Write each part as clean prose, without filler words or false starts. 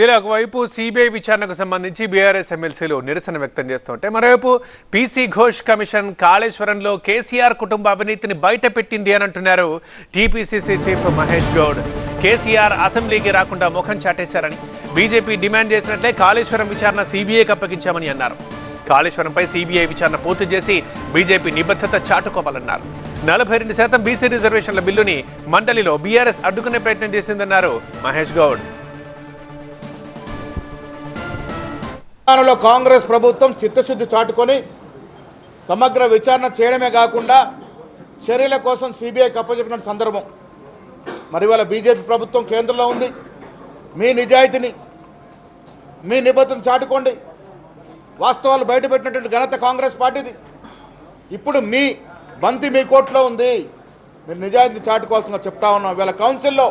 ఇలా ఒకవైపు సిబిఐ విచారణకు సంబంధించి బీఆర్ఎస్ ఎమ్మెల్సీలు నిరసన వ్యక్తం చేస్తుంటే మరోవైపు పీసీ ఘోష్ కమిషన్ కాళేశ్వరంలో కేసీఆర్ కుటుంబ అవినీతిని బయటపెట్టింది అని అంటున్నారు టీపీసీసీ చీఫ్ మహేష్ గౌడ్. కేసీఆర్ అసెంబ్లీకి రాకుండా ముఖం చాటేశారని, బీజేపీ డిమాండ్ చేసినట్లే కాళేశ్వరం విచారణ సిబిఐకి అప్పగించామని అన్నారు. కాళేశ్వరంపై సిబిఐ విచారణ పూర్తి చేసి బీజేపీ నిబద్ధత చాటుకోవాలన్నారు. 42% బీసీ రిజర్వేషన్ల బిల్లుని మండలిలో బీఆర్ఎస్ అడ్డుకునే ప్రయత్నం చేసిందన్నారు మహేష్ గౌడ్. కాంగ్రెస్ ప్రభుత్వం చిత్తశుద్ధి చాటుకొని సమగ్ర విచారణ చేయడమే కాకుండా చర్యల కోసం సిబిఐకి అప్పచెప్పిన సందర్భం. మరి ఇవాళ బీజేపీ ప్రభుత్వం కేంద్రంలో ఉంది. మీ నిజాయితీని, మీ నిబద్ధతను చాటుకోండి. వాస్తవాలు బయటపెట్టినటువంటి ఘనత కాంగ్రెస్ పార్టీది. ఇప్పుడు మీ బంతి మీ కోర్టులో ఉంది. మీరు నిజాయితీని చాటుకోవాల్సిందిగా చెప్తా ఉన్నాం. ఇవాళ కౌన్సిల్లో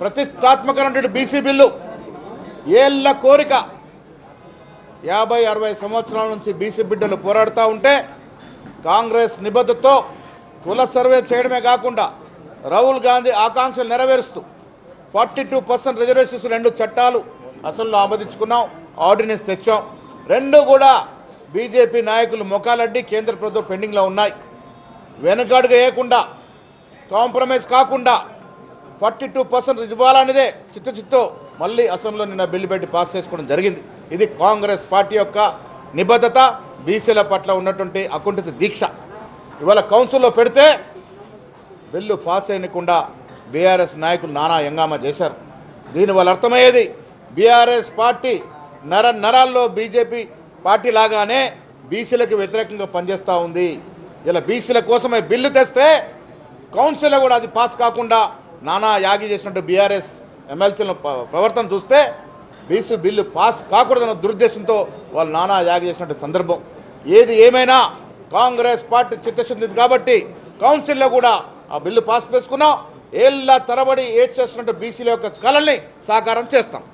ప్రతిష్టాత్మకమైనటువంటి బీసీ బిల్లు ఏళ్ల కోరిక, 50-60 సంవత్సరాల నుంచి బీసీ బిడ్డలు పోరాడుతూ ఉంటే కాంగ్రెస్ నిబద్ధతతో కుల సర్వే చేయడమే కాకుండా రాహుల్ గాంధీ ఆకాంక్షలు నెరవేరుస్తూ 42% రిజర్వేషన్స్ 2 చట్టాలు అసలు ఆమోదించుకున్నాం, ఆర్డినెన్స్ తెచ్చాం. 2 కూడా బీజేపీ నాయకులు మొకాలడ్డి కేంద్ర ప్రభుత్వం పెండింగ్లో ఉన్నాయి. వెనుకడుగు వేయకుండా, కాంప్రమైజ్ కాకుండా 42% ఇవ్వాలనేదే చిత్తచిత్తో మళ్ళీ అసెంబ్లీలో నిన్న బిల్లు పెట్టి పాస్ చేసుకోవడం జరిగింది. ఇది కాంగ్రెస్ పార్టీ యొక్క నిబద్ధత, బీసీల పట్ల ఉన్నటువంటి అకుంఠిత దీక్ష. ఇవాళ కౌన్సిల్లో పెడితే బిల్లు పాస్ అయినకుండా బీఆర్ఎస్ నాయకులు నానా హంగామా చేశారు. దీనివల్ల అర్థమయ్యేది బీఆర్ఎస్ పార్టీ నరాల్లో బీజేపీ పార్టీ లాగానే బీసీలకు వ్యతిరేకంగా పనిచేస్తూ ఉంది. ఇలా బీసీల కోసమే బిల్లు తెస్తే కౌన్సిల్లో కూడా అది పాస్ కాకుండా నానా యాగి చేసినట్టు బీఆర్ఎస్ ఎమ్మెల్సీల ప్రవర్తన చూస్తే బీసీ బిల్లు పాస్ కాకూడదన్న దురుద్దేశంతో వాళ్ళు నానా యాగి చేసినట్టు సందర్భం. ఏది ఏమైనా కాంగ్రెస్ పార్టీ చిత్తశుద్ధి కాబట్టి కౌన్సిల్లో కూడా ఆ బిల్లు పాస్ చేసుకున్నాం. ఏళ్ళ తరబడి చేస్తున్నట్టు బీసీల యొక్క కళల్ని సాకారం చేస్తాం.